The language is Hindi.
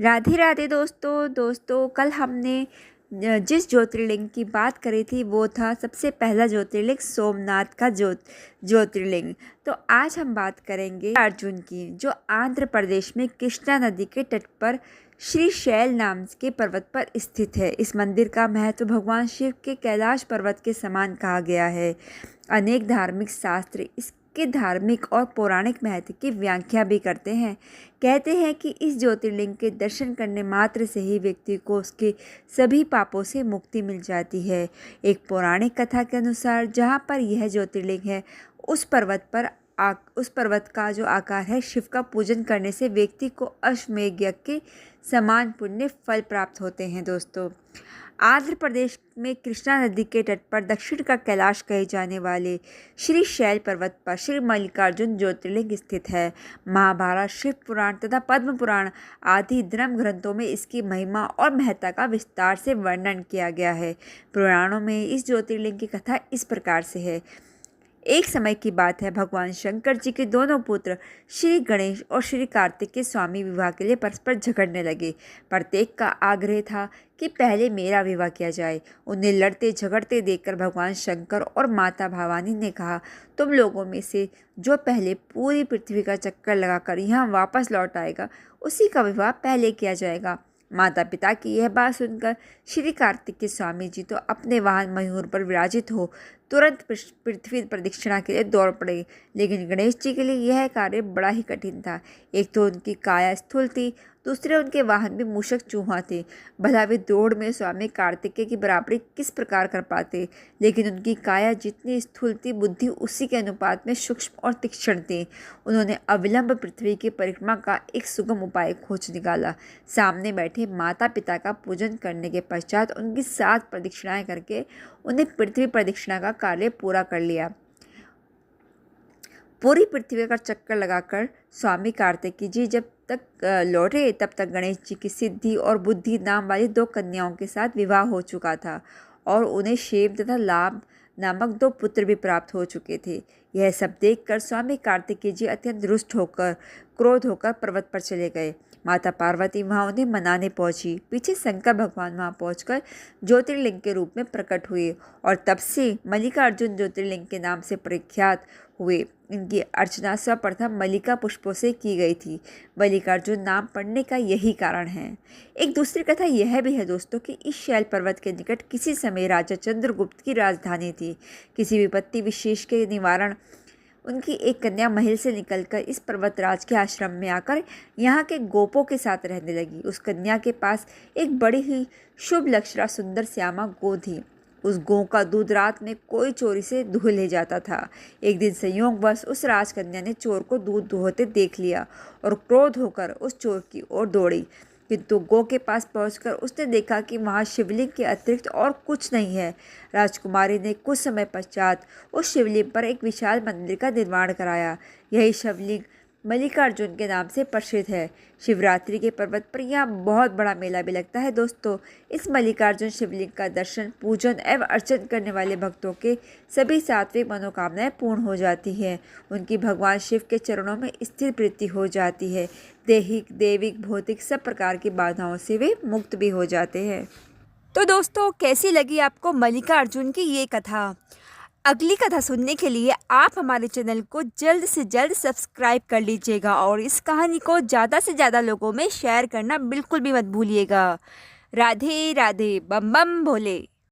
राधे राधे दोस्तों कल हमने जिस ज्योतिर्लिंग की बात करी थी वो था सबसे पहला ज्योतिर्लिंग सोमनाथ का ज्योतिर्लिंग। तो आज हम बात करेंगे अर्जुन की, जो आंध्र प्रदेश में कृष्णा नदी के तट पर श्री शैल नाम के पर्वत पर स्थित है। इस मंदिर का महत्व भगवान शिव के कैलाश पर्वत के समान कहा गया है। अनेक धार्मिक शास्त्र इसके धार्मिक और पौराणिक महत्व की व्याख्या भी करते हैं। कहते हैं कि इस ज्योतिर्लिंग के दर्शन करने मात्र से ही व्यक्ति को उसके सभी पापों से मुक्ति मिल जाती है। एक पौराणिक कथा के अनुसार जहाँ पर यह ज्योतिर्लिंग है उस पर्वत का जो आकार है, शिव का पूजन करने से व्यक्ति को अश्वमेध यज्ञ के समान पुण्य फल प्राप्त होते हैं। दोस्तों, आंध्र प्रदेश में कृष्णा नदी के तट पर दक्षिण का कैलाश कहे जाने वाले श्री शैल पर्वत पर श्री मल्लिकार्जुन ज्योतिर्लिंग स्थित है। महाभारत, शिव पुराण तथा पद्म पुराण आदि धर्म ग्रंथों में इसकी महिमा और महत्ता का विस्तार से वर्णन किया गया है। पुराणों में इस ज्योतिर्लिंग की कथा इस प्रकार से है। एक समय की बात है, भगवान शंकर जी के दोनों पुत्र श्री गणेश और श्री कार्तिक के स्वामी विवाह के लिए परस्पर झगड़ने लगे। प्रत्येक का आग्रह था कि पहले मेरा विवाह किया जाए। उन्हें लड़ते झगड़ते देखकर भगवान शंकर और माता भवानी ने कहा, तुम लोगों में से जो पहले पूरी पृथ्वी का चक्कर लगाकर यहाँ वापस लौट आएगा उसी का विवाह पहले किया जाएगा। माता पिता की यह बात सुनकर श्री कार्तिक के स्वामी जी तो अपने वाहन मयूर पर विराजित हो तुरंत पृथ्वी प्रदक्षिणा के लिए दौड़ पड़े। लेकिन गणेश जी के लिए यह कार्य बड़ा ही कठिन था। एक तो उनकी काया स्थूल थी, दूसरे उनके वाहन भी मूषक चूहा थे। भला वे दौड़ में स्वामी कार्तिकेय की बराबरी किस प्रकार कर पाते। लेकिन उनकी काया जितनी स्थूल थी, बुद्धि उसी के अनुपात में सूक्ष्म और तीक्ष्ण थी। उन्होंने अविलंब पृथ्वी की परिक्रमा का एक सुगम उपाय खोज निकाला। सामने बैठे माता पिता का पूजन करने के पश्चात उनकी 7 प्रदक्षिणाएं करके उन्हें पृथ्वी प्रदक्षिणा का कार्य पूरा कर लिया। पूरी पृथ्वी का चक्कर लगाकर स्वामी कार्तिकेय जी जब तक लौटे तब तक गणेश जी की सिद्धि और बुद्धि नाम वाली 2 कन्याओं के साथ विवाह हो चुका था और उन्हें शेव तथा लाभ नामक 2 पुत्र भी प्राप्त हो चुके थे। यह सब देखकर स्वामी कार्तिकेय जी अत्यंत रुष्ट होकर क्रोध होकर पर्वत पर चले गए। माता पार्वती वहां उन्हें मनाने पहुंची। पीछे शंकर भगवान वहां पहुंचकर ज्योतिर्लिंग के रूप में प्रकट हुए और तब से मल्लिकार्जुन ज्योतिर्लिंग के नाम से प्रख्यात हुए। इनकी अर्चना सर्वप्रथम मल्लिका पुष्पों से की गई थी। मल्लिकार्जुन नाम पड़ने का यही कारण है। एक दूसरी कथा यह भी है दोस्तों कि इस शैल पर्वत के निकट किसी समय राजा चंद्रगुप्त की राजधानी थी। किसी विपत्ति विशेष के निवारण उनकी एक कन्या महल से निकलकर इस पर्वतराज के आश्रम में आकर यहाँ के गोपों के साथ रहने लगी। उस कन्या के पास एक बड़ी ही शुभ लक्षणा सुंदर श्यामा गो थी। उस गौ का दूध रात में कोई चोरी से दूह ले जाता था। एक दिन संयोगवश उस राजकन्या ने चोर को दूध दुहते देख लिया और क्रोध होकर उस चोर की ओर दौड़ी। किंतु गौ के पास पहुंचकर उसने देखा कि वहां शिवलिंग के अतिरिक्त और कुछ नहीं है। राजकुमारी ने कुछ समय पश्चात उस शिवलिंग पर एक विशाल मंदिर का निर्माण कराया। यही शिवलिंग मल्लिकार्जुन के नाम से प्रसिद्ध है। शिवरात्रि के पर्वत पर यहाँ बहुत बड़ा मेला भी लगता है। दोस्तों, इस मल्लिकार्जुन शिवलिंग का दर्शन, पूजन एवं अर्चन करने वाले भक्तों के सभी सात्विक मनोकामनाएं पूर्ण हो जाती हैं। उनकी भगवान शिव के चरणों में स्थिर प्रीति हो जाती है। दैहिक, दैविक, भौतिक सब प्रकार की बाधाओं से वे मुक्त भी हो जाते हैं। तो दोस्तों, कैसी लगी आपको मल्लिकार्जुन की ये कथा? अगली कथा सुनने के लिए आप हमारे चैनल को जल्द से जल्द सब्सक्राइब कर लीजिएगा और इस कहानी को ज़्यादा से ज़्यादा लोगों में शेयर करना बिल्कुल भी मत भूलिएगा। राधे राधे, बम बम भोले।